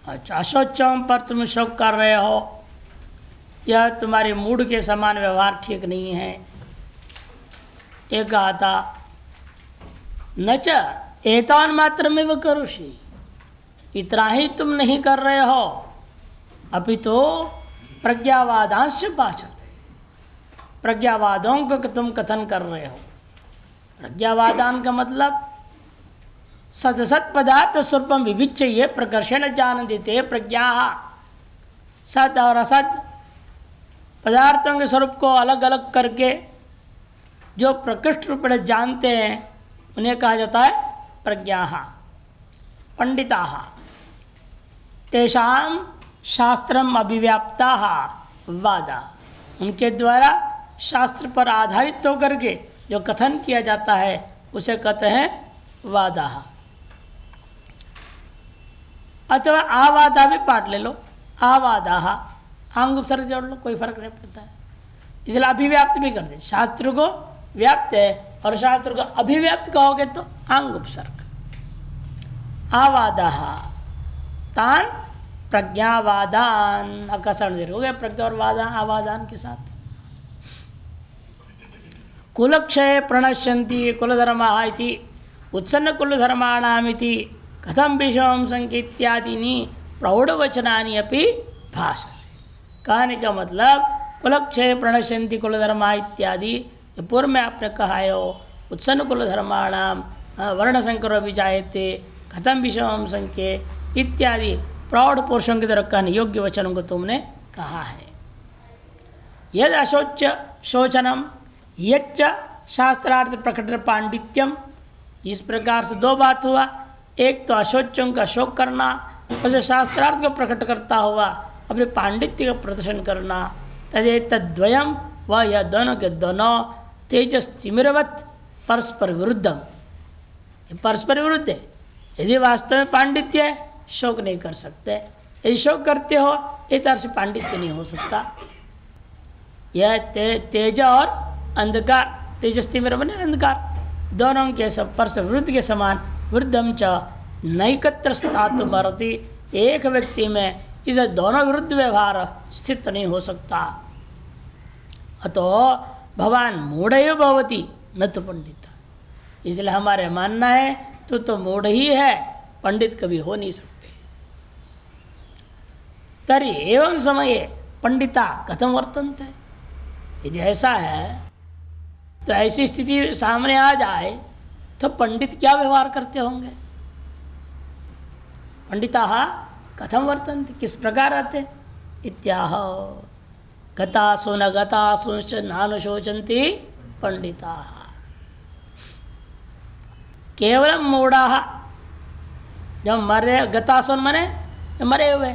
अच्छा, अशोचम पर तुम शोक कर रहे हो, यह तुम्हारे मूड के समान व्यवहार ठीक नहीं है। एक कहा था न च एतान मात्र में वो करुषि, इतना ही तुम नहीं कर रहे हो, अभी तो प्रज्ञावादांश भाषण, प्रज्ञावादों को तुम कथन कर रहे हो। प्रज्ञावादान का मतलब सत पदार्थ स्वरूपम विविच्य प्रकर्षण जान देते प्रज्ञा, सत और असत पदार्थों के स्वरूप को अलग अलग करके जो प्रकृष्ट रूप में जानते हैं उन्हें कहा जाता है प्रज्ञा। पंडिता तेषाम शास्त्रम अभिव्याप्ता वादा, उनके द्वारा शास्त्र पर आधारित होकर के जो कथन किया जाता है उसे कहते हैं वादा। अथवा आवादा भी पाठ ले लो, आवादा आंग उपसर्ग जोड़ लो, कोई फर्क नहीं पड़ता है। इसलिए अभिव्याप्त भी कर दे, शास्त्र को व्याप्त है और शास्त्र को अभिव्याप्त कहोगे तो आंग उपसर्ग। आवादा तान प्रज्ञावादान आकर्षण हो गया, प्रज्ञा और वादान आवादान के साथ। कुलक्षय प्रणश्यन्ति कुलधर्मा इति उत्सन्न कुलधर्माणामिति कथम विषम संकेत्यादीनि प्रौढ़वचनानि अपि भाषा। कहने का मतलब कुलक्षय प्रणश्यन्ति कुलधर्मा इत्यादि पूर्व में आपने कहा है, उत्सन्न कुलधर्माणाम वर्ण संकर विजायते कथम विषम संके इत्यादि प्रौढ़ पुरुषों की तरह कहने योग्य वचनों को तुमने कहा है। यद अशोच शोचनम यच्च शास्त्रार्थ प्रकट पांडित्यम, इस प्रकार से दो बात हुआ, एक तो अशोचों का शोक करना और शास्त्रार्थ को प्रकट करता हुआ अपने पांडित्य का प्रदर्शन करना। तदे तद्वयम वह यह दोनों के दोनों तेजस तिमिरवत परस्पर विरुद्धम, परस्पर विरुद्ध है। यदि वास्तव में पांडित्य है शोक नहीं कर सकते, यदि शोक करते हो इस तरह से पांडित्य नहीं हो सकता। यह तेज और अंधकार, तेजस्ती में बने अंधकार, दोनों के सब परस्पर विरुद्ध के समान विरुद्धम च नैकत्र स्थातु भरती, एक व्यक्ति में इधर दोनों विरुद्ध व्यवहार स्थित नहीं हो सकता। अतो भगवान मूढ़ भवती न तो पंडित, इसलिए हमारे मानना है तो मूढ़ ही है, पंडित कभी हो नहीं सकते। तरी एवं समय पंडिता कथम वर्तन्ते, यदि ऐसा है तो ऐसी स्थिति सामने आ जाए तो पंडित क्या व्यवहार करते होंगे। पंडिता कथम वर्तन्ते, किस प्रकार रहते। इत्याह गतासु न गतासु नानुशोचन्ति पंडिता, केवल मूढ़ा, जब मरे गतासुन मरे मरे हुए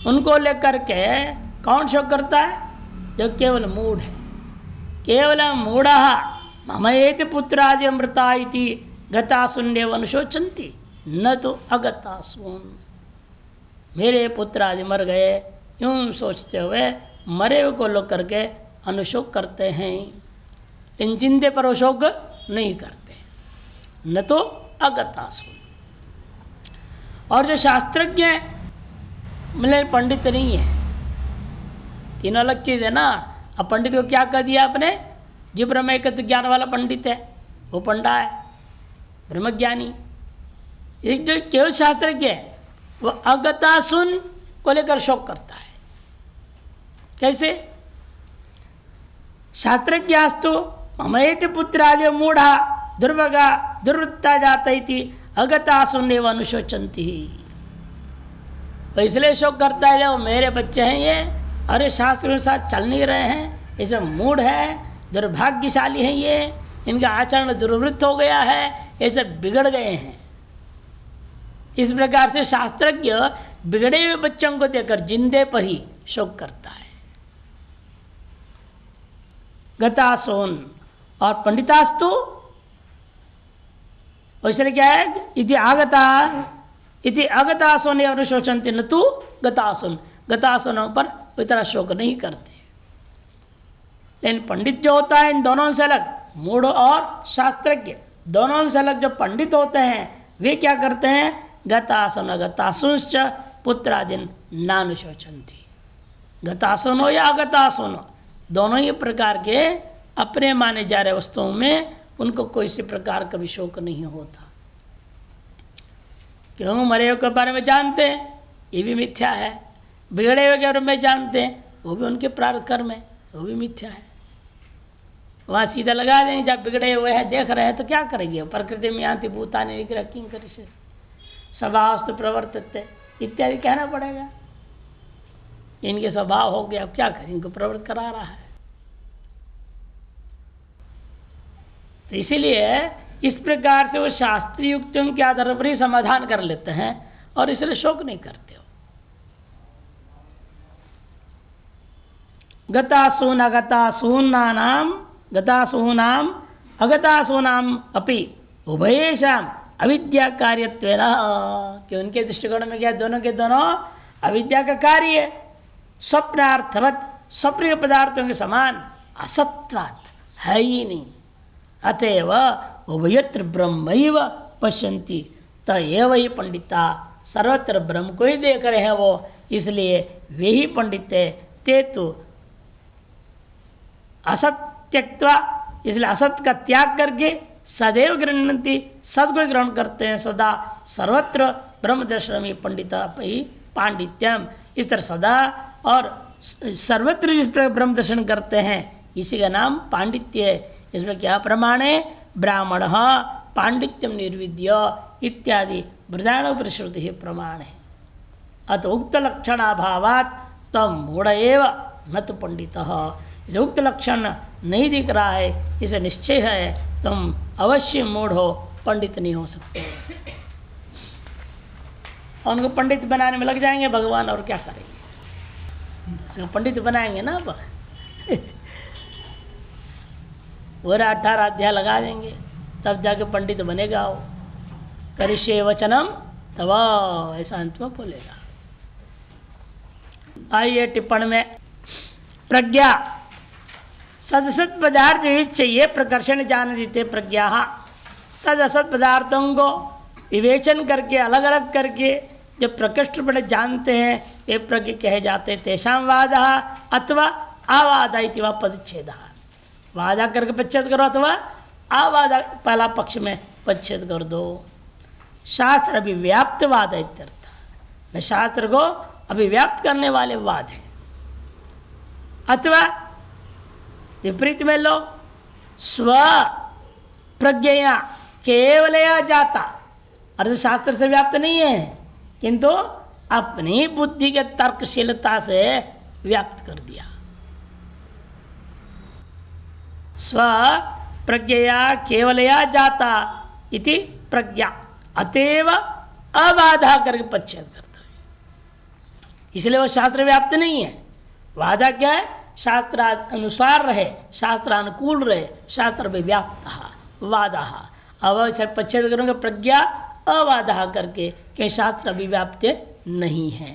उनको लेकर के कौन शोक करता है, जो केवल मूढ़ है। केवल मूढ़ ममएति पुत्रादि अमृता इति गतासुन्नेव अनुशोचन्ति न तो अगतासुन, मेरे पुत्र आदि मर गए यूं सोचते हुए मरे हुए को लोग करके अनुशोक करते हैं, इन जिंदे पर वो शोक नहीं करते, न तो अगतासुन। और जो शास्त्रज्ञ मतलब पंडित नहीं है, तीनों अलग चीज है ना। अब पंडित को क्या कह दिया आपने, जो ब्रह्मैकत्व ज्ञान वाला पंडित है वो पंडा है, ब्रह्मज्ञानी। एक जो केवल शास्त्रज्ञ है वो अगतासुन को लेकर शोक करता है। कैसे, शास्त्रज्ञास्तु ममएति पुत्रादि मूढ़ा दुर्भगा दुर्वृत्ता जाता इति अगतासुन एवं अनुशोचन्ति, तो इसलिए शोक करता है जो मेरे बच्चे हैं ये, अरे शास्त्र के साथ चल नहीं रहे हैं, इसे मूढ़ है, दुर्भाग्यशाली है ये, इनका आचरण दुर्वृत्त हो गया है, ऐसे बिगड़ गए हैं। इस प्रकार से शास्त्रज्ञ बिगड़े हुए बच्चों को देखकर जिंदे पर ही शोक करता है। गतासोन और पंडितास्तु इसलिए क्या है, इति आगता इति अगतासोन अनुशोचन्ति न तु गतासुन, गतासुनों पर कोई तरह शोक नहीं करते। लेकिन पंडित जो होता है इन दोनों से अलग, मूढ़ और शास्त्रज्ञ दोनों से अलग जो पंडित होते हैं वे क्या करते हैं, गतासुन गतासुंश्च पुत्रादिन नानुशोचन्ति। गतासुनो या अगतासुनो दोनों ही प्रकार के अपने माने जा रहे वस्तुओं में उनको कोई सी प्रकार का भी शोक नहीं होता। क्यों? मरे हुए के बारे में जानते हैं, ये भी मिथ्या है। बिगड़े हुए के बारे में जानते हैं, वो भी उनके प्रारब्ध कर्म है, वो भी मिथ्या है। वहां सीधा लगा देंगे, जब बिगड़े हुए हैं देख रहे हैं तो क्या करेंगे? प्रकृति में यान्ति भूतानि निग्रह किं करिष्यति स्वभावस्तु प्रवर्तते इत्यादि कहना पड़ेगा। इनके स्वभाव हो गया, अब क्या करें? इनको प्रवृत्त करा रहा है। तो इसीलिए इस प्रकार से वो शास्त्रीय युक्तियों के आधार पर ही समाधान कर लेते हैं और इसलिए शोक नहीं करते हो। गतासूनाम अगतासूनाम अपि उभयेषाम अविद्या कार्यत्वेन कि उनके दृष्टिकोण में क्या दोनों के दोनों अविद्या का कार्य है। स्वप्नार्थवत स्वप्न के पदार्थों के समान असत्वात् है ही नहीं। अतएव उभयत्र ब्रह्मैव पश्यन्ति तएव ही पंडिता सर्वत्र ब्रह्म को ही देख रहे हैं वो, इसलिए वे ही पंडित है। ते तो असत्यक्त्वा इसलिए असत का त्याग करके सदैव गृह्णन्ति सद को ग्रहण करते हैं सदा। सर्वत्र ब्रह्म दर्शन में पंडिता पांडित्यम इस तरह सदा और सर्वत्र जिस पर ब्रह्म दर्शन करते हैं इसी का नाम पांडित्य है। इसमें क्या प्रमाण है? ब्राह्मण पांडित्यम निर्विद्य इत्यादि बृहदारण्यक प्रमाण है। अत उक्त लक्षणाभावात तम मूढ़ एव न तो पंडित। उक्त लक्षण नहीं दिख रहा है इसे निश्चय है तुम अवश्य मूढ़ हो, पंडित नहीं हो सकते। उनको पंडित बनाने में लग जाएंगे भगवान, और क्या करेंगे? पंडित बनाएंगे ना अब पूरा 18 अध्याय लगा देंगे तब जाके पंडित बनेगा वो। करिष्ये वचनम तब ऐसा अंत में बोलेगा। आइए टिप्पण में प्रज्ञा सदसत पदार्थ चाहिए प्रकर्षण जान देते प्रज्ञा सदसत पदार्थों को विवेचन करके अलग अलग करके जब प्रकृष्ट बड़े जानते हैं ये प्रज्ञ कहे जाते। तेषाम वाद अथवा आवादा इति वा पदच्छेद। वादा करके पच्छेद करो अथवा आवादा पहला पक्ष में पच्छेद कर दो। शास्त्र अभिव्याप्त वाद इत्यर्थ। शास्त्र को अभिव्याप्त करने वाले वाद है। अथवा विपरीत में लो स्व प्रज्ञया केवलया जाता अर्थ शास्त्र से व्याप्त नहीं है किंतु अपनी बुद्धि के तर्कशीलता से व्याप्त कर दिया। स्व प्रज्ञया केवलया जाता इति प्रज्ञा अतएव अबाधा करके पच्छेद करता है। इसलिए वो शास्त्र व्याप्त नहीं है। वादा क्या है? शास्त्र अनुसार रहे, शास्त्रानुकूल रहे, शास्त्र व्याप्त वादा। अब पच्छेद करूंगे प्रज्ञा अवादा करके कि शास्त्र अभिव्याप्त नहीं है।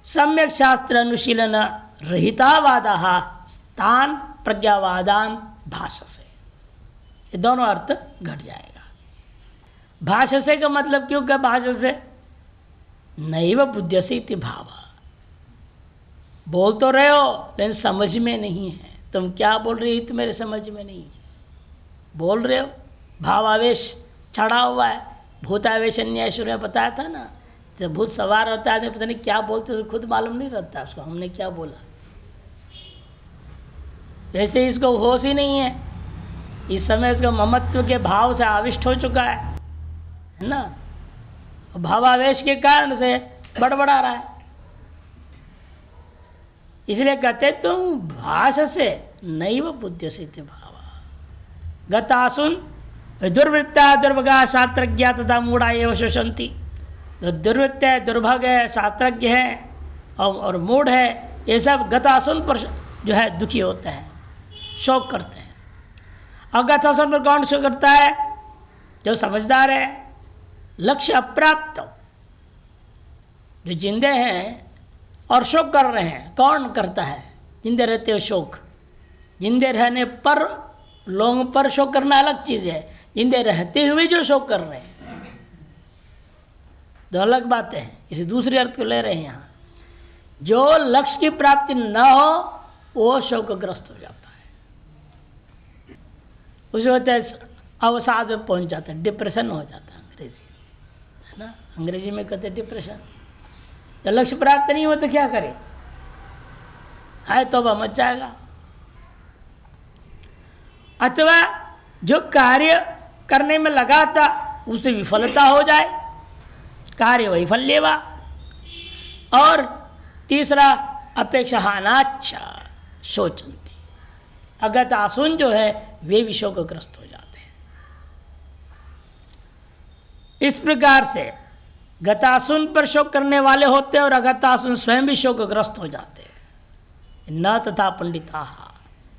सम्यक शास्त्र अनुशीलन रहितावादा तान प्रज्ञावादान भाषसे। ये दोनों अर्थ घट जाएगा। भाषसे का मतलब क्यों क्या? भाषसे नैव बुद्ध्यसे इति भाव। बोल तो रहे हो लेकिन समझ में नहीं है। तुम क्या बोल रही हो तो मेरे समझ में नहीं है। बोल रहे हो भावावेश चढ़ा हुआ है। भूतावेश न्यायश्वर में बताया था ना, जब भूत सवार होता है पता नहीं क्या बोलते तो खुद मालूम नहीं रहता उसको हमने क्या बोला। वैसे इसको होश ही नहीं है। इस समय इसको ममत्व के भाव से आविष्ट हो चुका है ना। भावावेश के कारण से बड़बड़ा रहा है। इसलिए कहते तुम भाष से नैव बुद्ध से भाव गतासुन दुर्वृत्ता दुर्भगा शास्त्रज्ञा तथा मूढ़ा एवं शोषंती। जो दुर्वृत्त है, दुर्भग है, शास्त्रज्ञ है और मूढ़ है, ये सब गतासुन पर जो है दुखी होते हैं, शोक करते हैं। और गतासुन पर कौन शोक करता है? जो समझदार है, लक्ष्य अप्राप्त जो जिंदे हैं और शोक कर रहे हैं। कौन करता है? जिंदे रहते हो शोक। जिंदे रहने पर लोगों पर शोक करना अलग चीज है। जिंदे रहते हुए जो शोक कर रहे हैं दो अलग बातें हैं, इसे दूसरे अर्थ को ले रहे हैं यहाँ। जो लक्ष्य की प्राप्ति न हो वो शोकग्रस्त हो जाता है, उसे होता है अवसाद में पहुंच जाता है, डिप्रेशन हो जाता है अंग्रेजी है ना, अंग्रेजी में कहते हैं डिप्रेशन। तो लक्ष्य प्राप्त नहीं हो तो क्या करे, हाय तौबा मच जाएगा। अथवा जो कार्य करने में लगा था उसे विफलता हो जाए, कार्य वैफल्यवा। और तीसरा अपेक्षा हानाच्छा शोचंती, अगत आसुन जो है वे भी शोकग्रस्त हो जाते हैं। इस प्रकार से गतासुन पर शोक करने वाले होते हैं और अगतासुन स्वयं भी शोकग्रस्त हो जाते हैं। न तथा पंडिता,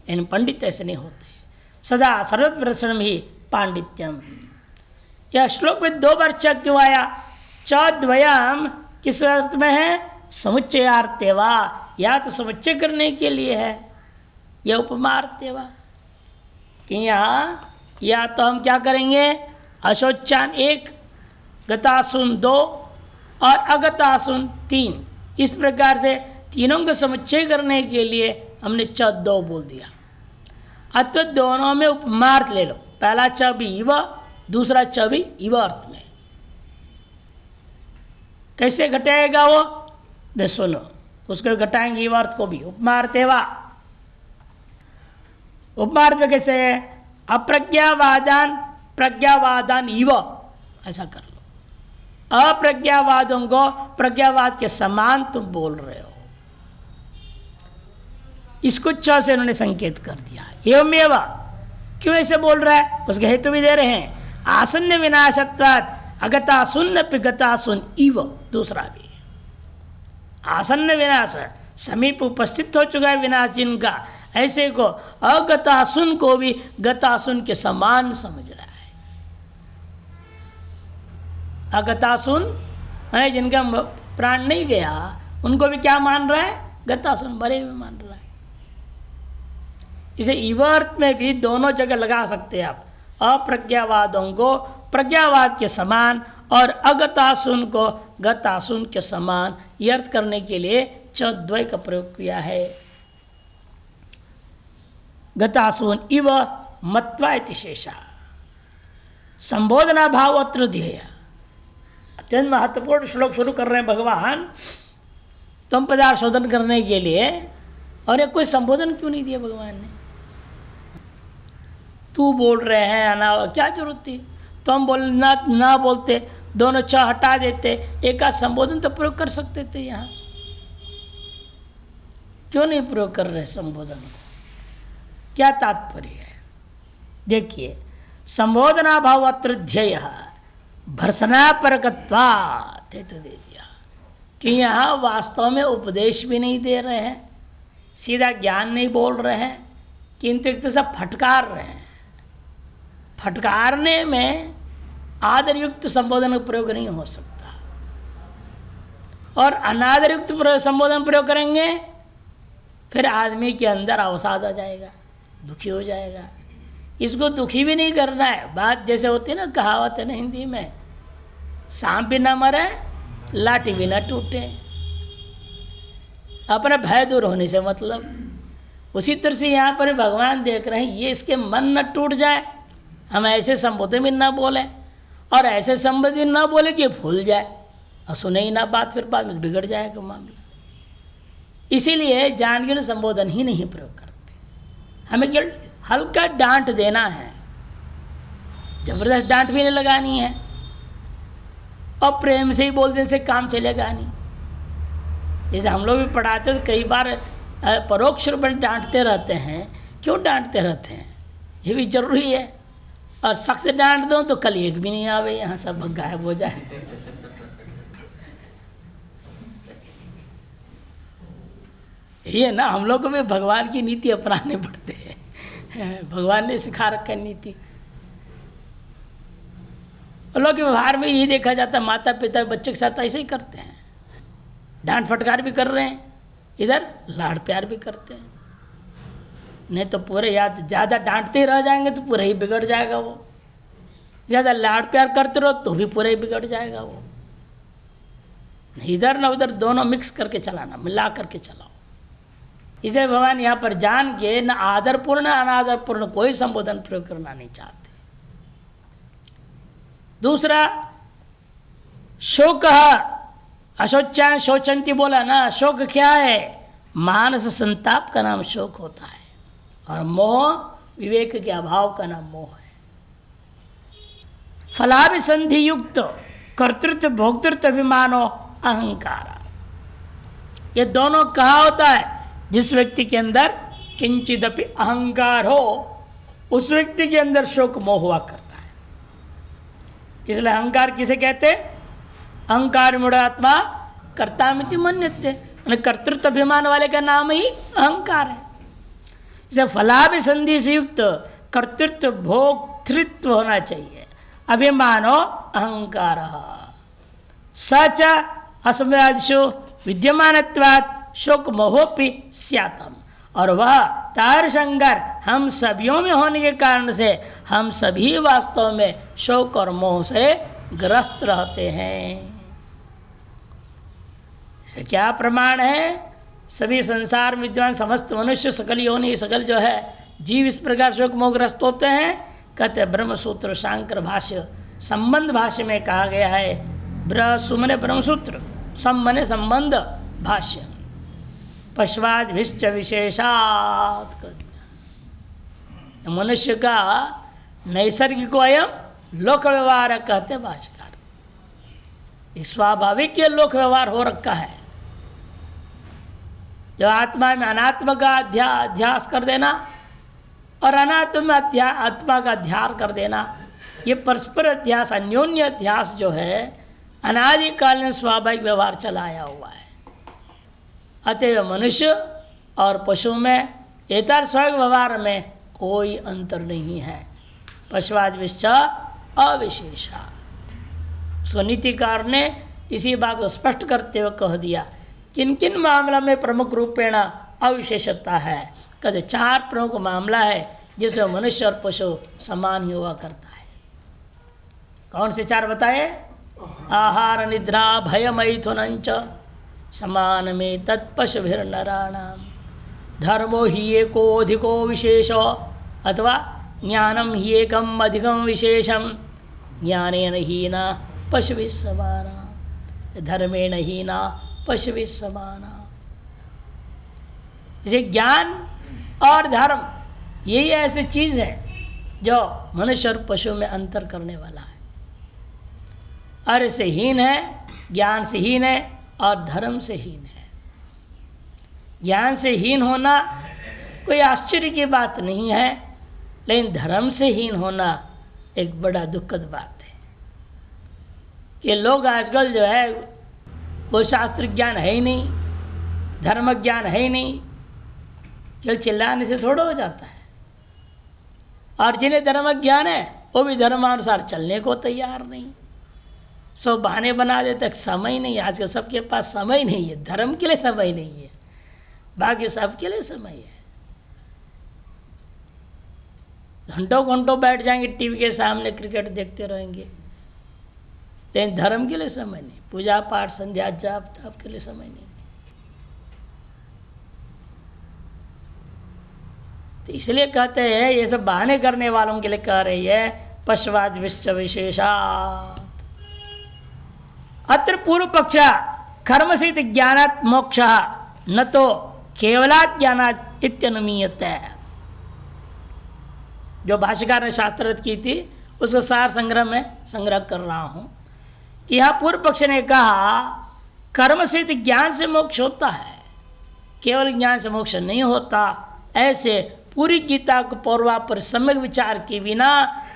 इन पंडित ऐसे नहीं होते, सदा सर्वप्रसन्न ही पांडित्यम। यह श्लोक में दो बार च क्यों आया? चद्वयम किस अर्थ में है? समुच्चयार्थेवा, या तो समुच्चय करने के लिए है या उपमार्थेवा। कि यहाँ या तो हम क्या करेंगे, अशोचान 1, गतासुन 2 और अगतासुन 3, इस प्रकार से तीनों का समुच्चय करने के लिए हमने च 2 बोल दिया। अतः दोनों में उपमार्थ ले लो, पहला च भी इव, दूसरा च भी इव अर्थ में। कैसे घटाएगा वो? सुनो, उसको घटाएंगे इव अर्थ को भी, उपमार्थेवा। उपमार्थ में कैसे है? अप्रज्ञावादान प्रज्ञावादान इव, ऐसा कर लो। अप्रज्ञावादों को प्रज्ञावाद के समान तुम बोल रहे हो, इसको च से उन्होंने संकेत कर दिया। एवमेव, क्यों ऐसे बोल रहा है उसके हेतु भी दे रहे हैं। आसन्न विनाशत्वात् अगतासुन गतासुन इव, दूसरा भी आसन्न विनाश, समीप उपस्थित हो चुका है विनाश जिनका, ऐसे को अगतासुन को भी गतासुन के समान समझ रहा है। अगतासुन है जिनका प्राण नहीं गया, उनको भी क्या मान रहा है? गतासुन, मरे हुए मान रहा है। इसे इवर्त में भी दोनों जगह लगा सकते हैं आप, अप्रज्ञावादों को प्रज्ञावाद के समान और अगतासुन को गतासुन के समान, यह अर्थ करने के लिए चद्वय का प्रयोग किया है। गतासुन इव मत्वा इति शेषा, संबोधना भाव अत्र ध्येय। अत्यंत महत्वपूर्ण श्लोक शुरू कर रहे हैं भगवान तुम पदार्थ शोधन करने के लिए, और ये कोई संबोधन क्यों नहीं दिया भगवान ने? तू बोल रहे हैं अना, क्या जरूरत थी? तो हम बोलना ना बोलते, दोनों च हटा देते, एक आध संबोधन तो प्रयोग कर सकते थे। यहाँ क्यों नहीं प्रयोग कर रहे संबोधन को? क्या तात्पर्य है? देखिए, संबोधना भाव अत्र ध्येय भर्सना परकत्वात्, तो दे दिया कि यहाँ वास्तव में उपदेश भी नहीं दे रहे हैं, सीधा ज्ञान नहीं बोल रहे हैं, किंतु एक तो सब फटकार रहे हैं। फटकारने में आदर युक्त संबोधन का प्रयोग नहीं हो सकता, और अनादर युक्त संबोधन प्रयोग करेंगे फिर आदमी के अंदर अवसाद आ जाएगा, दुखी हो जाएगा। इसको दुखी भी नहीं करना है। बात जैसे होती है ना, कहावत है ना हिंदी में, सांप भी न मरे लाठी भी न टूटे, अपना भय दूर होने से मतलब। उसी तरह से यहाँ पर भगवान देख रहे हैं, ये इसके मन न टूट जाए, हम ऐसे संबोधन भी ना बोले और ऐसे संबोधन ना बोले कि भूल जाए और सुने ही ना बात, फिर बाद में बिगड़ जाएगा मामला। इसीलिए जानकर संबोधन ही नहीं प्रयोग करते। हमें केवल हल्का डांट देना है, जबरदस्त डांट भी नहीं लगानी है, और प्रेम से ही बोल देने से काम चलेगा नहीं। जैसे हम लोग भी पढ़ाते तो कई बार परोक्ष रूप में डांटते रहते हैं। क्यों डांटते रहते हैं? ये भी जरूरी है। और सख्त डांट दो तो कल एक भी नहीं आवे, यहाँ सब गायब हो जाए। ये ना हम लोग को भी भगवान की नीति अपनाने पड़ते हैं। भगवान ने सिखा रखा है नीति। लोग के व्यवहार में यही देखा जाता है, माता पिता बच्चे के साथ ऐसे ही करते हैं, डांट फटकार भी कर रहे हैं, इधर लाड़ प्यार भी करते हैं। नहीं तो पूरे याद ज्यादा डांटते रह जाएंगे तो पूरा ही बिगड़ जाएगा वो, ज्यादा लाड़ प्यार करते रहो तो भी पूरा ही बिगड़ जाएगा वो। इधर न उधर दोनों मिक्स करके चलाना, मिला करके चलाओ। इसे भगवान यहाँ पर जान के न आदरपूर्ण अनादरपूर्ण कोई संबोधन प्रयोग करना नहीं चाहते। दूसरा, शोक अशोचा शोचंती बोला ना, शोक क्या है? मानस संताप का नाम शोक होता है, और मोह विवेक के अभाव का नाम मोह है। फलाभिसंधि युक्त कर्तृत्व भोक्तृत्व अभिमानो अहंकार, ये दोनों कहा होता है? जिस व्यक्ति के अंदर किंचिदपि अहंकार हो, उस व्यक्ति के अंदर शोक मोह हुआ करता है। इसलिए अहंकार किसे कहते? अहंकार मूढ़ात्मा कर्तामिति मन्यते, कर्तृत्व अभिमान वाले का नाम ही अहंकार है। इसे फलाभिसंधि से युक्त कर्तृत्व भोक्तृत्व होना चाहिए, अभिमानो अहंकार। सच असमयादिषु विद्यमानत्वात् शोक मोहोपि स्यातम, और वह तारसंगर हम सभियों में होने के कारण से हम सभी वास्तव में शोक और मोह से ग्रस्त रहते हैं। क्या प्रमाण है? सभी संसार में विद्वान समस्त मनुष्य सकल योनि सकल जो है जीव इस प्रकार शोक मोहग्रस्त होते हैं। कहते ब्रह्मसूत्र शांकर भाष्य संबंध भाष्य में कहा गया है, सुमने ब्रह्मसूत्र, सम मने संबंध भाष्य, पश्वाद विश्च विशेषात। मनुष्य का नैसर्गिक अयम लोक व्यवहार कहते भाष्यकार। स्वाभाविक ये लोक व्यवहार हो रखा है, जो आत्मा में अनात्मा का अध्यास कर देना और अनात्मा में आत्मा का ध्यान कर देना, ये परस्पर अध्यास अन्योन्य अध्यास जो है अनादिकाल में स्वाभाविक व्यवहार चलाया हुआ है। अतएव मनुष्य और पशु में एतर स्वाभाविक व्यवहार में कोई अंतर नहीं है। पशुवाद विश्च अविशेषा। स्वनीतिकार ने इसी बात को स्पष्ट करते हुए कह दिया किन किन मामला में प्रमुख रूपेण अविशेषता है। कहते 4 प्रमुख मामला है जिसमें मनुष्य और पशु समान ही हुआ करता है। कौन से 4 बताए? आहार निद्रा भय मैथुनंच समान में तत्पशुभिर्नराणाम, धर्मो ही एको अधिको विशेषो अथवा ज्ञानम ही एकम अधिकम विशेषम, ज्ञानेन हीना पशुभिः समाना, धर्मेण हीना पशुभिः समाना। ये ज्ञान और धर्म यही ऐसी चीज है जो मनुष्य और पशु में अंतर करने वाला है। अर्थ से हीन है, ज्ञान से हीन है और धर्म से हीन है। ज्ञान से हीन होना कोई आश्चर्य की बात नहीं है, लेकिन धर्म से हीन होना एक बड़ा दुखद बात है। ये लोग आजकल जो है वो शास्त्र ज्ञान है ही नहीं, धर्म ज्ञान है ही नहीं, चल चिल्लाने से थोड़ा हो जाता है। और जिन्हें धर्म ज्ञान है वो भी धर्मानुसार चलने को तैयार नहीं, सब बहाने बना देते। समय नहीं, आजकल सबके पास समय नहीं है, धर्म के लिए समय नहीं है, बाकी सबके लिए समय है। घंटों घंटों बैठ जाएंगे टीवी के सामने, क्रिकेट देखते रहेंगे, लेकिन धर्म के लिए समय नहीं, पूजा पाठ संध्या जाप ताप के लिए समय नहीं। तो इसलिए कहते हैं ये सब बहाने करने वालों के लिए कह रही है पशुवाद विश्व विशेषा। अत्र पूर्व पक्ष कर्म से ज्ञानात् मोक्ष न तो केवलात् ज्ञानात् इत्यनुमीयते है। जो भाष्यकार ने शास्त्रार्थ की थी उसको सार संग्रह में संग्रह कर रहा हूं कि यहां पूर्व पक्ष ने कहा कर्म से ज्ञान से मोक्ष होता है, केवल ज्ञान से मोक्ष नहीं होता। ऐसे पूरी गीता को पूर्वापर सम्यक विचार के बिना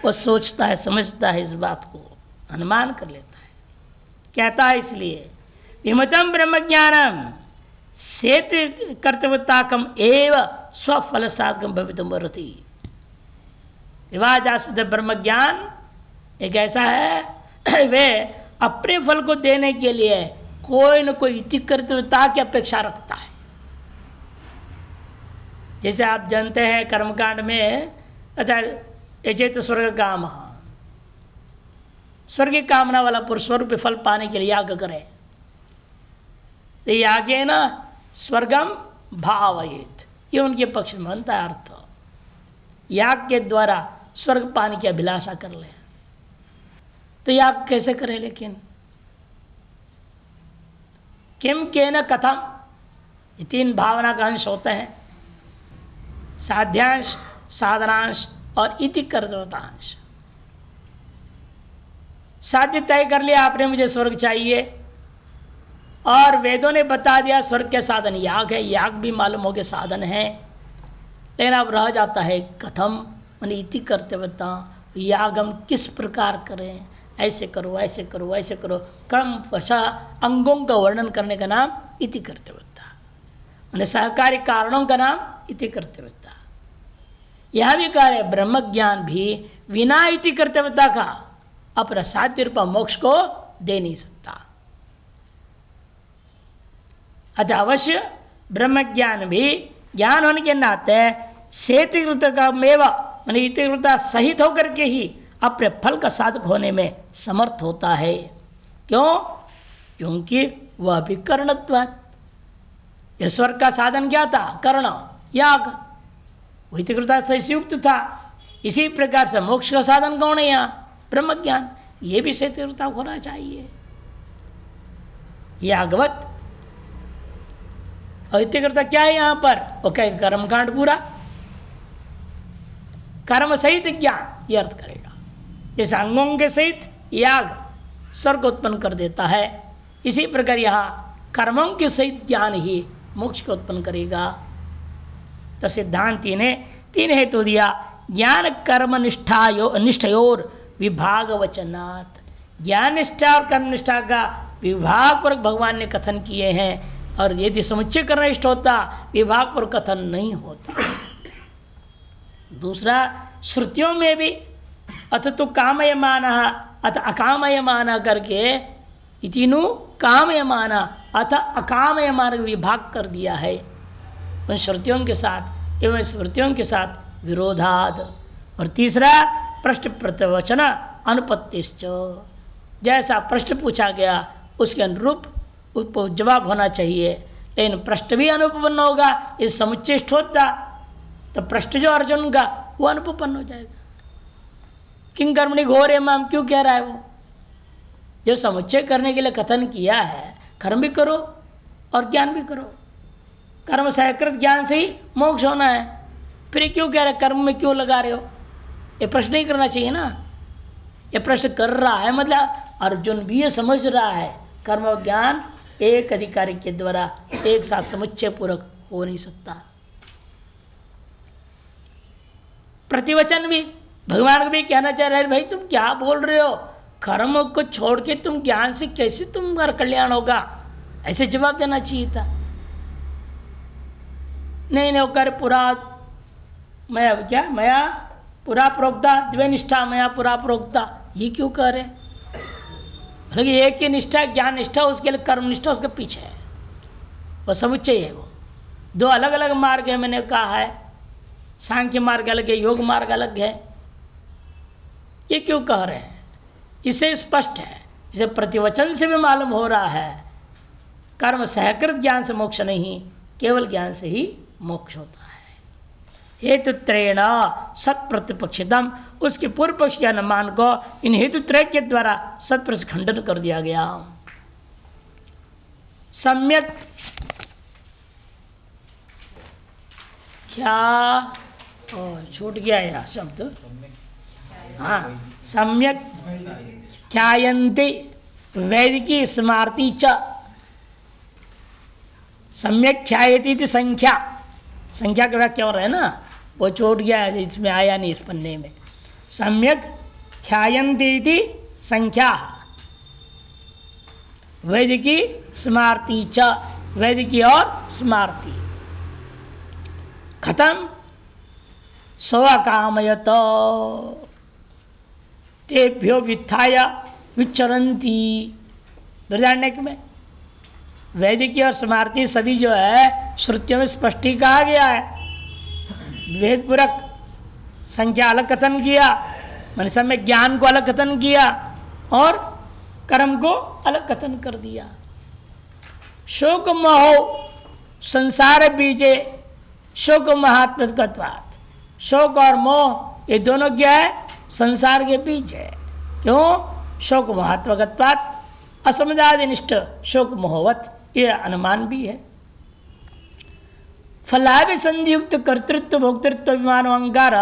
वो सोचता है, समझता है, इस बात को अनुमान कर लेता है। कहता है इसलिए विमतम ब्रह्म ज्ञानम सेत कर्तव्यताकम एव स्वफल साधकम भवितुम अर्हति। विवादास्पद ब्रह्म ज्ञान एक ऐसा है वे अपने फल को देने के लिए कोई न कोई इति कर्तव्यता की अपेक्षा रखता है। जैसे आप जानते हैं कर्मकांड में अच्छा यजेत स्वर्ग काम, स्वर्ग की कामना वाला पुरुष स्वर्ग पे फल पाने के लिए याग करे, तो यागेन स्वर्गम भावयेत, ये उनके पक्ष में बनता है अर्थ। याग के द्वारा स्वर्ग पाने की अभिलाषा कर ले, तो याग कैसे करें? लेकिन किम केन कथम, ये तीन भावना का अंश होते हैं, साध्यांश, साधनांश और इति कर्तव्यतांश। साध्य तय कर लिया आपने, मुझे स्वर्ग चाहिए, और वेदों ने बता दिया स्वर्ग के साधन याग है, याग भी मालूम हो गया साधन है, लेकिन अब रह जाता है कथम, माने इति कर्तव्यता, याग हम किस प्रकार करें, ऐसे करो ऐसे करो ऐसे करो, कर्म वशा अंगों का वर्णन करने का नाम इति कर्तव्यता, माने सहकारी कारणों का नाम इति कर्तव्यता। यह भी कह रहे ब्रह्म ज्ञान भी बिना इति कर्तव्यता का अपना साध्य रूप मोक्ष को दे नहीं सकता। अतः अवश्य ब्रह्म ज्ञान भी ज्ञान होने के नाते सेतिकृत का मेवा माने इतिकृता सहित होकर के ही अपने फल का साधक होने में समर्थ होता है। क्यों? क्योंकि वह भी कर्णत्वात्, स्वर्ग का साधन क्या था? कर्ण, याग, वही इतिकृता से युक्त था। इसी प्रकार से मोक्ष का साधन कौन है? यहाँ ब्रह्म ज्ञान, ये भी सेतिकृता होना चाहिए। यागवत इतिकृता क्या है यहाँ पर? वो कहे कर्मकांड पूरा, कर्म सहित ज्ञान, ये अर्थ करेगा। जैसे अंगों के सहित याग स्वर्ग उत्पन्न कर देता है, इसी प्रकार यहाँ कर्मों के सहित ज्ञान ही मोक्ष को उत्पन्न करेगा। तो सिद्धांति ने तीन हेतु दिया। ज्ञान कर्म निष्ठयोर विभाग वचनात्, ज्ञान निष्ठा और कर्म निष्ठा का विभाग पर भगवान ने कथन किए हैं, और यदि समुच्चय करना इष्ट होता विभाग पर कथन नहीं होता। दूसरा, श्रुतियों में भी अथ तो कामयमान अथ अकामयमान करके इतिनु कामयमान अथ अकामयमान विभाग कर दिया है, उन श्रुतियों के साथ एवं स्मृतियों के साथ विरोधाद। और तीसरा, प्रश्न प्रत्यवचन अनुपत्तिश्च, जैसा प्रश्न पूछा गया उसके अनुरूप जवाब होना चाहिए, लेकिन प्रश्न भी अनुपन्न होगा, इस समुच्चय होता तो प्रश्न जो अर्जुन का वो अनुपन्न हो जाएगा। किंग कर्मणि घोरे माम, क्यों कह रहा है वो? जो समुच्चय करने के लिए कथन किया है, कर्म भी करो और ज्ञान भी करो, कर्म सहकृत ज्ञान से ही मोक्ष होना है, फिर क्यों कह रहे कर्म में क्यों लगा रहे हो? ये प्रश्न नहीं करना चाहिए ना। ये प्रश्न कर रहा है मतलब अर्जुन भी ये समझ रहा है कर्म और ज्ञान एक अधिकारी के द्वारा एक साथ समुच्चय पूर्वक हो नहीं सकता। प्रतिवचन भी भगवान को भी कहना चाह रहे हैं, भाई तुम क्या बोल रहे हो, कर्म को छोड़ के तुम ज्ञान से कैसे तुम्हारा कल्याण होगा? ऐसे जवाब देना चाहिए था। नहीं कर पूरा मैं पूरा प्रोक्ता द्वे निष्ठा मैं पूरा प्रोक्ता, ये क्यों कह रहे? मतलब एक ही निष्ठा ज्ञान निष्ठा, उसके लिए कर्म निष्ठा उसके पीछे है, वो समुच्चय है। वो दो अलग अलग मार्ग है, मैंने कहा है, सांख्य मार्ग अलग है, योग मार्ग अलग है। ये क्यों कह रहे हैं? इसे स्पष्ट है, इसे प्रतिवचन से भी मालूम हो रहा है कर्म सहकृत ज्ञान से मोक्ष नहीं, केवल ज्ञान से ही मोक्ष होता है। हेतुत्रेण सत प्रतिपक्षितम, उसके पूर्व पक्ष के अनुमान को इन हेतुत्रय के द्वारा सत पर खंडन कर दिया गया। सम्यक क्या छूट गया यह शब्द? हाँ, सम्यक ख्यायन्ते वैदिकी स्मार्ति च, सम्यक ख्यायती संख्या, संख्या का क्या हो रहा है ना, वो छूट गया है, इसमें आया नहीं इस पन्ने में। सम्यक ख्यायन्ते संख्या वैदिकी स्मार्ति च, वैदिकी और स्मार्ति खत्म। स्वकामयत तेभ्यो वित्थाय विचरन्ति, बृहदारण्यक में वैदिकी और स्मार्ति सभी जो है श्रुतियों में स्पष्ट ही कहा गया है। वेदपूरक संख्या अलग कथन किया, मैंने सब में ज्ञान को अलग कथन किया और कर्म को अलग कथन कर दिया। शोक मोह संसार बीजे शोक महात्मत्वात्, शोक और मोह ये दोनों क्या है? संसार के बीज है। क्यों? शोक महात्मत्वात् असमदादिनिष्ठ शोक मोहवत, ये अनुमान भी है। फलाभि संधियुक्त कर्तृत्व भोक्तृत्व विमान अहंकार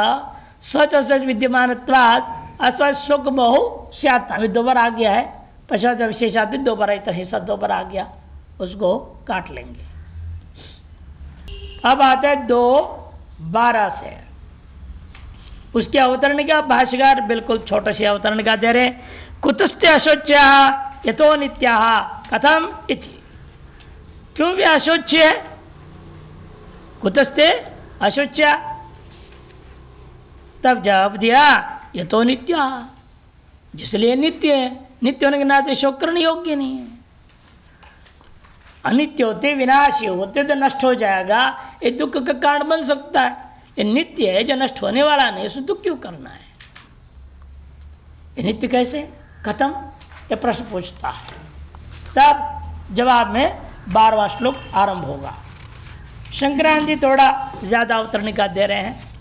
स्वच असच विद्यमानत्वात् अस्व शोक मोह स्यात्, अभी दो बार आ गया है, पश्चात विशेषात दो बार आई, हिस्सा दो बार आ गया, उसको काट लेंगे। अब आता है 2:12 से, उसके अवतरण का भाष्यकार बिल्कुल छोटे से अवतरण का दे रहे, कुतस्ते अशोच्या यतो नित्या कथम इति, क्यों भी अशोच्य है? कुतस्ते अशोच्या, तब जवाब दिया यतो नित्या, जिसलिए नित्य है, नित्य होने के नाते शोक करने योग्य नहीं है। अनित्य होते विनाशी होते तो नष्ट हो जाएगा, ये दुख का कारण बन सकता है। ये नित्य है जो नष्ट होने वाला नहीं, उसमें दुख क्यों करना है? ये नित्य कैसे खत्म, ये प्रश्न पूछता है। तब जवाब में 12वां श्लोक आरंभ होगा। शंकरानंद थोड़ा ज्यादा अवतरण का दे रहे हैं।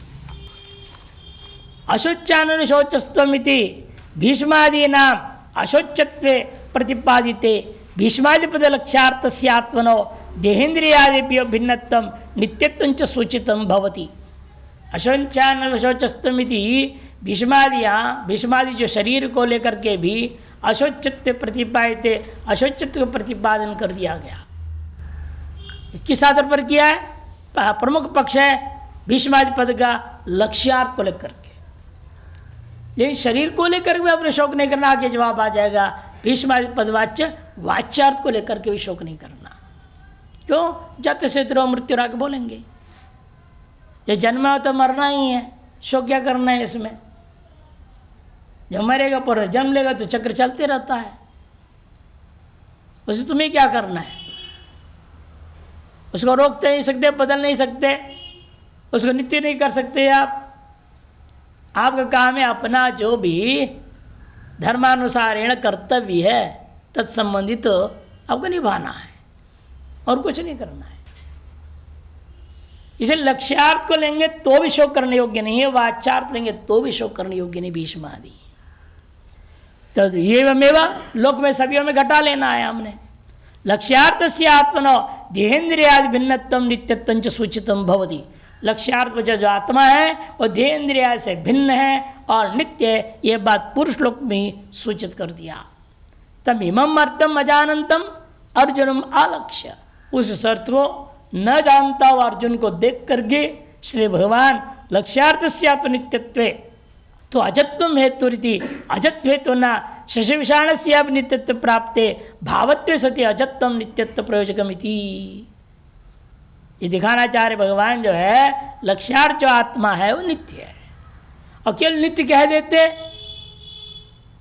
अशोच्यानुशोचस्त्वमिति भीष्मादीनां अशोच्यत्वे प्रतिपादिते भीष्मादिपद लक्ष्यार्थस्य आत्मनो देहेन्द्रियादिभ्यो भिन्नत्वं नित्यत्वं च सूचितं भवति। अशोच्यानुशोचस्त्वमिति भीष्मादि जो शरीर को लेकर के भी अशोच्यत्व प्रतिपादिते, अशोच्यत्व का प्रतिपादन कर दिया गया। किस आधार पर किया है? प्रमुख पक्ष है भीष्मादि पद का लक्ष्यार्थ को लेकर के, लेकिन शरीर को लेकर भी अपने शोक नहीं करना। आगे जवाब आ जाएगा, भीष्मादि पदवाच्य वाच्यार्थ को लेकर के भी शोक नहीं करना। क्यों? जाते से ध्रुव मृत्यु राग बोलेंगे, ये जन्म हो तो मरना ही है, शोक क्या करना है इसमें? जब मरेगा पर जन्म लेगा तो चक्र चलते रहता है, उसे तुम्हें क्या करना है? उसको रोकते नहीं सकते, बदल नहीं सकते, उसको नित्य नहीं कर सकते आप। आपका काम है अपना जो भी धर्मानुसारेण कर्तव्य है तत्संबंधित तो आपको निभाना है और कुछ नहीं करना है। इसे लक्ष्यार्थ को लेंगे तो भी शोक करने योग्य नहीं है, वाच्यार्थ लेंगे तो भी शोक करने योग्य नहीं। भीष्मादि तो ये मेवा लोक में सभी में घटा लेना है हमने। लक्ष्यार्थ से आत्मनो देहेन्द्रियादि भिन्नत्वं नित्यत्वं च सूचितं भवति। लक्ष्यार्थ जो आत्मा है वो देहेन्द्रिया से भिन्न है और नित्य है, ये बात पुरुष लोक में सूचित कर दिया। तम इमम अर्थम अजानंतम अर्जुनम आलक्ष्य, उस शर्त को न जानता हुआ अर्जुन को देख करके श्री भगवान लक्ष्यार्थ से आत्मनित्यत्व तो अजत्व हेतु रीति, अजत्व हेतु न शशि विषाण से नित्यत्व प्राप्ते भावत्व सती अजत्व नित्यत्व प्रयोजकमिति। ये दिखाना चाह रहे भगवान जो है लक्ष्यार्थ जो आत्मा है वो नित्य है, और केवल नित्य कह देते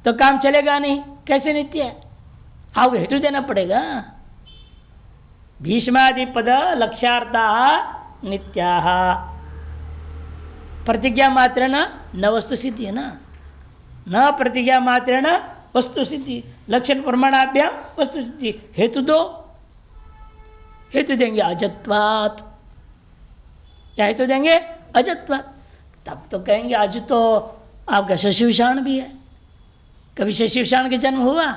तो काम चलेगा नहीं। कैसे नित्य है? आपको हेतु देना पड़ेगा। भीष्मादि पद लक्ष्यार्था नित्या प्रतिज्ञा मात्र न वस्तु सिद्धि है ना, न प्रतिज्ञा मात्र न वस्तु सिद्धि, लक्षण प्रमाणाभ्याम वस्तु सिद्धि। हेतु दो, हेतु देंगे अजत्वात्। क्या हेतु देंगे? अजत्वात्। तब तो कहेंगे अज तो आपका शशि विषाण भी है। कभी शशि विषाण के जन्म हुआ?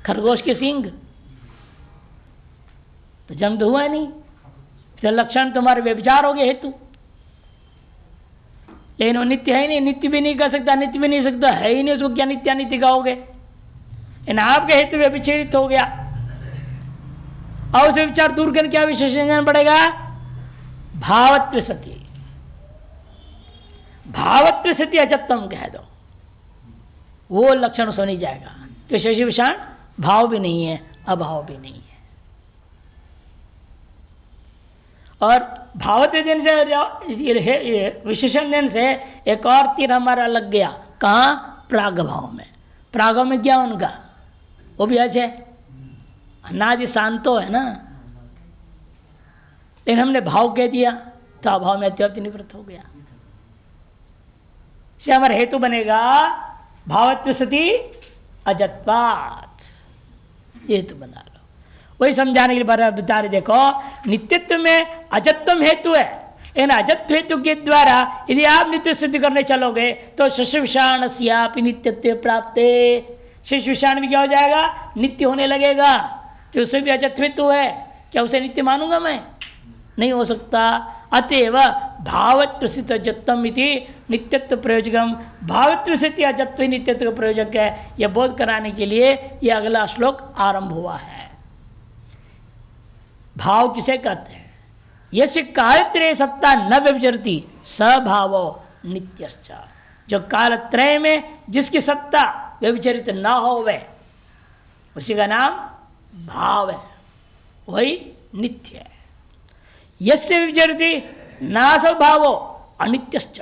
खरगोश के सींग तो जन्म तो हुआ नहीं, तो लक्षण तुम्हारे व्यभिचार हो गए हेतु। लेकिन वो नित्य है ही नहीं, नित्य भी नहीं कर सकता, नित्य भी नहीं सकता, है ही नहीं, उसको क्या नित्या नित्य कहोगे? इन आपके हेतु व्यभिचरित हो गया और उसे विचार दूर कर क्या विशेषण पड़ेगा? भावत्व सती। भावत्व सती अजत्तम कह दो, वो लक्षण सो नहीं जाएगा। तो शशि विषाण भाव भी नहीं है, अभाव भी नहीं है। और भावत्व दिन से विशेषण दिन से एक और तीर हमारा लग गया। कहाँ? प्राग भाव में। प्राग भाव में क्या उनका? वो भी अच्छे अनादि शांतो है ना, लेकिन हमने भाव कह दिया तो अभाव में अत्यंत निवृत्त हो गया। से हमारा हेतु बनेगा भावत्व सती अजत्वात्, हेतु बना लो। वही समझाने के लिए बता रहे, देखो नित्यत्व में अजत्व हेतु है, इन अजत्व हेतु के द्वारा यदि आप नित्य सिद्ध करने चलोगे तो शिशु विषाण सियापि नित्यत्व प्राप्त, शिशु विषाण भी क्या हो जाएगा, नित्य होने लगेगा। तो उसे भी अजत्व हेतु है, क्या उसे नित्य मानूंगा मैं? नहीं हो सकता। अतएव भावत्व सिद्ध अजत्वम इति नित्यत्व प्रयोजकम, भावत्व सिद्ध अजत्व नित्यत्व प्रयोजक है, यह बोध कराने के लिए यह अगला श्लोक आरंभ हुआ है। भाव किसे कहते हैं? यस्य कालत्रय सत्ता न व्यभिचरति सभावो नित्यश्च, जो कालत्रय में जिसकी सत्ता व्यभिचरित न हो वह, उसी का नाम भाव है, वही नित्य है। यस्य व्यभिचरति नाश भावो अनित्यश्च,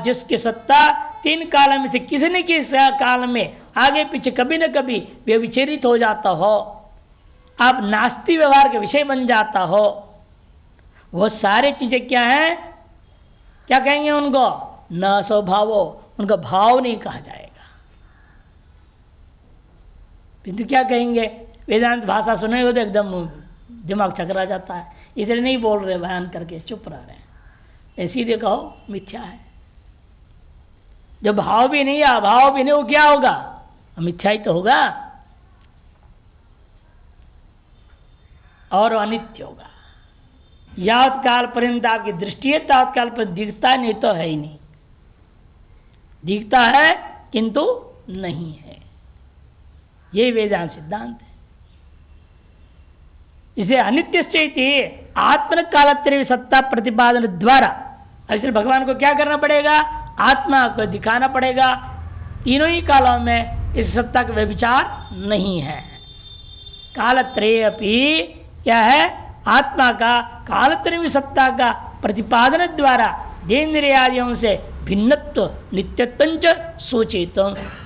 जिसकी सत्ता तीन काल में से किसी न किसी काल में आगे पीछे कभी न कभी व्यभिचरित हो जाता हो, आप नास्ति व्यवहार के विषय बन जाता हो, वो सारे चीजें क्या है, क्या कहेंगे उनको? न स्वभावो, उनका भाव नहीं कहा जाएगा। किंतु क्या कहेंगे? वेदांत भाषा सुने हो तो एकदम दिमाग चकरा जाता है, इसलिए नहीं बोल रहे, बयान करके चुप रह रहे हैं। सीधे कहो मिथ्या है। जब भाव भी नहीं अभाव भी नहीं, वो क्या होगा? मिथ्या ही तो होगा और अनित्य होगा। यावत काल पर्यंत आपकी दृष्टि है तावत काल पर दिखता नहीं तो है ही नहीं, दिखता है किंतु नहीं है। ये वेदांत सिद्धांत है। इसे अनित्य आत्मन कालत्रय सत्ता प्रतिपादन द्वारा, इसलिए भगवान को क्या करना पड़ेगा? आत्मा को दिखाना पड़ेगा। तीनों ही कालों में इस सत्ता का व्यभिचार नहीं है। कालत्रय अपि क्या है? आत्मा का कालत्रय सत्ता का प्रतिपादन द्वारा देहेंद्रियादियों से भिन्नत्व नित्यत्व सूचित,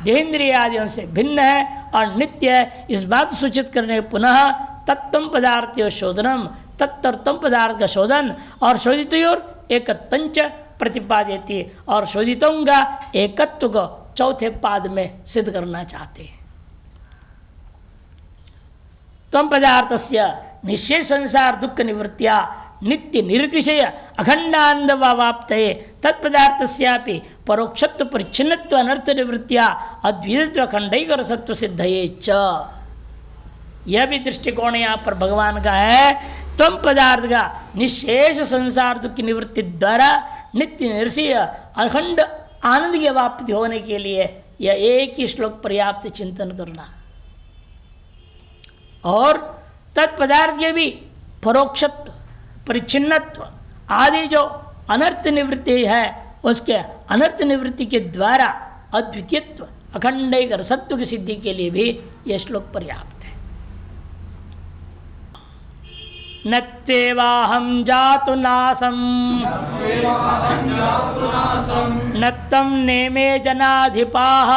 देहेंद्रियादियों से भिन्न है और नित्य है, इस बात सूचित करने पुनः तत्व पदार्थ शोधनम, तत्तम पदार्थ का शोधन और शोधितोर एकत्वंच प्रतिपादित, और शोधितों का एकत्व को चौथे पाद में सिद्ध करना चाहते हैं। तम पदार्थस्य निश्चय संसार दुख निवृत्तिया नित्य निर्विषय अखंडानंद वाप्तये तत्पदार्थस्यापि परोक्षत्व परिच्छिन्नत्व अनर्थ निवृत्तिया अद्वितीय अखंडैक रसत्व सिद्धये च। यह भी दृष्टिकोण यहाँ पर भगवान का है। तम पदार्थ का निशेष संसार दुख की निवृत्ति द्वारा नित्य निर्षय अखंड आनंद की वाप्ति होने के लिए यह एक ही श्लोक पर्याप्त चिंतन करना, और तत्पदार्थ के भी परोक्षत्व परिच्छिन्नत्व आदि जो अनर्थ निवृत्ति है, उसके अनर्थ निवृत्ति के द्वारा अद्वितीयत्व अखंड रसत्व की सिद्धि के लिए भी यह श्लोक पर्याप्त है। नत्तेवाहं जातु नासं नत्तं नेमे जनाधिपाः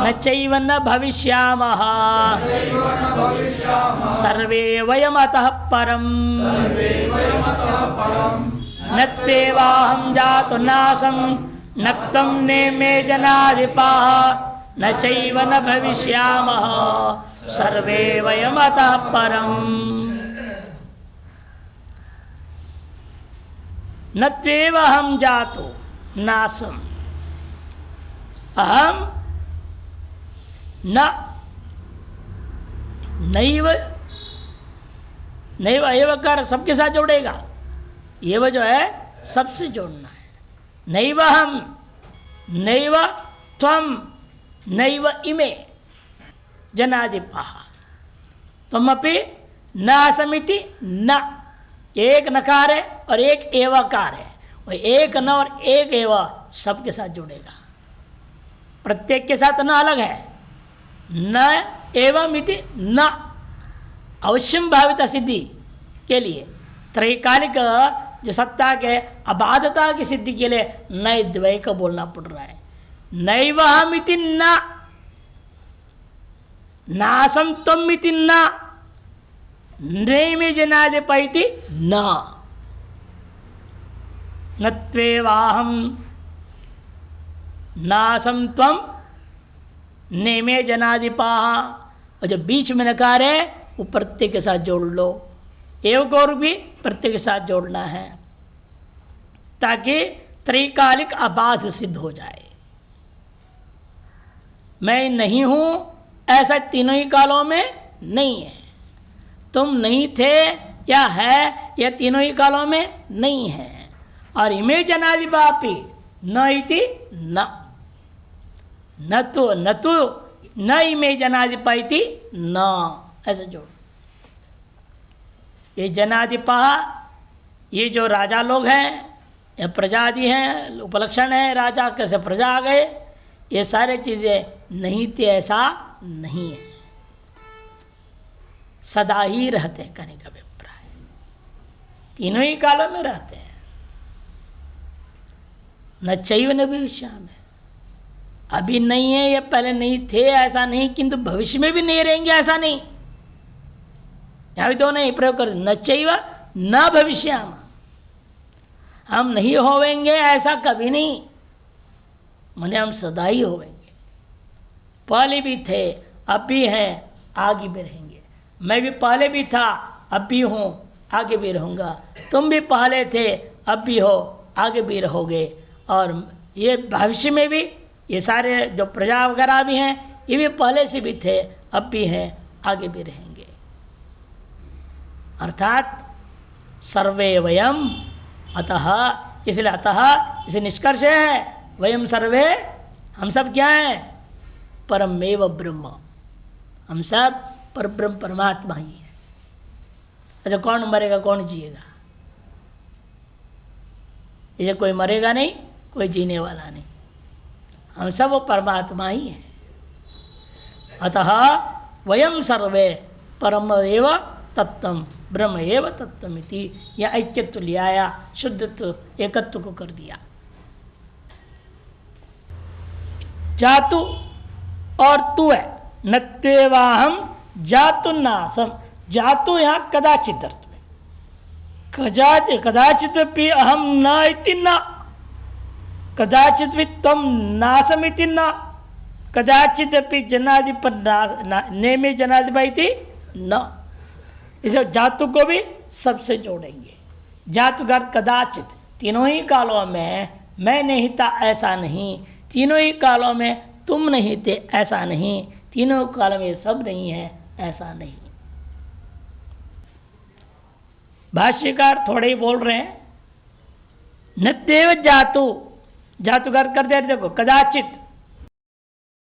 न चैव न भविष्यामः सर्वे वयमतः परम्। नत्तेवाहं जातु नासं नत्तं नेमे जनाधिपाः न चैव न भविष्यामः सर्वे वयमतः परम्। नत्वेव अहम जातो नासम, अहम न नैव, नैव एव कर सबके साथ जोड़ेगा, एव जो है सबसे जोड़ना है। नैव हम नैव त्वम नैव इमे जनाधिपा, तुम अपि न असमिति न, एक नकार है और एक एवकार है, और एक न और एक एव सबके साथ जुड़ेगा, प्रत्येक के साथ न अलग है। न एवं इति न अवश्यम भाविता सिद्धि के लिए, त्रैकालिक जो सत्ता के अबाधता की सिद्धि के लिए नए द्वय को बोलना पड़ रहा है। नैव हम इति न, नासम त्वम इति न, नैमे जनाधिपैति न, नत्वेवाहं नासं त्वं नेमे जनाधिपाः और जो बीच में नकार है वो प्रत्यय के साथ जोड़ लो, एवं और भी प्रत्यय के साथ जोड़ना है ताकि त्रैकालिक अबाध सिद्ध हो जाए। मैं नहीं हूं ऐसा तीनों ही कालों में नहीं है, तुम नहीं थे या है यह तीनों ही कालों में नहीं है। और इमे जनादिपापी न इति न तो न इमे जनादिपाइति न, ऐसा जोड़। ये जनादिपा ये जो राजा लोग हैं, ये प्रजादि हैं, उपलक्षण है राजा, कैसे प्रजा आ गए, ये सारे चीजें नहीं थे ऐसा नहीं है, सदा ही रहते हैं कहने का अभिप्राय, तीनों ही कालों में रहते हैं। न चैव न भविष्यामि, अभी नहीं है ये पहले नहीं थे ऐसा नहीं, किंतु भविष्य में भी नहीं रहेंगे ऐसा नहीं। यहां भी तो नहीं प्रयोग कर, न चैव न भविष्यामि, हम नहीं होवेंगे ऐसा कभी नहीं, माने हम सदा ही होवेंगे। पहले भी थे अब भी हैं आगे भी रहेंगे, मैं भी पहले भी था अब भी हूं आगे भी रहूंगा, तुम भी पहले थे अब भी हो आगे भी रहोगे। और ये भविष्य में भी ये सारे जो प्रजा वगैरह भी हैं ये भी पहले से भी थे अब भी हैं आगे भी रहेंगे। अर्थात सर्वे वयम अतः, इसलिए अतः इसे निष्कर्ष है वयम सर्वे, हम सब क्या हैं, परमेव ब्रह्म, हम सब पर ब्रह्म परमात्मा ही है। अच्छा कौन मरेगा कौन जिएगा, ये कोई मरेगा नहीं कोई जीने वाला नहीं, हम सब वो परमात्मा ही है। अतः वयम सर्वे परम एव तत्वम ब्रह्म एव तत्वमिति, यह ऐक्यत्व ले आया, शुद्धत्व एकत्व को कर दिया। जातु और तू है, नत्वेवाहम जातु नासम, जातु यहां कदाचित अर्थ में, कदाचित भी अहम न इति न, कदाचित भी तम नासम इति न, कदाचित भी जनाधिप नेमे जनाधिपति न, इसे जातु को भी सबसे जोड़ेंगे। जातुगर कदाचित, तीनों ही कालों में मैं नहीं था ऐसा नहीं, तीनों ही कालों में तुम नहीं थे ऐसा नहीं, तीनों कालों में सब नहीं है ऐसा नहीं। भाष्यकार थोड़े ही बोल रहे हैं, नत्येव जातु, जातुकार कर दे, देखो कदाचित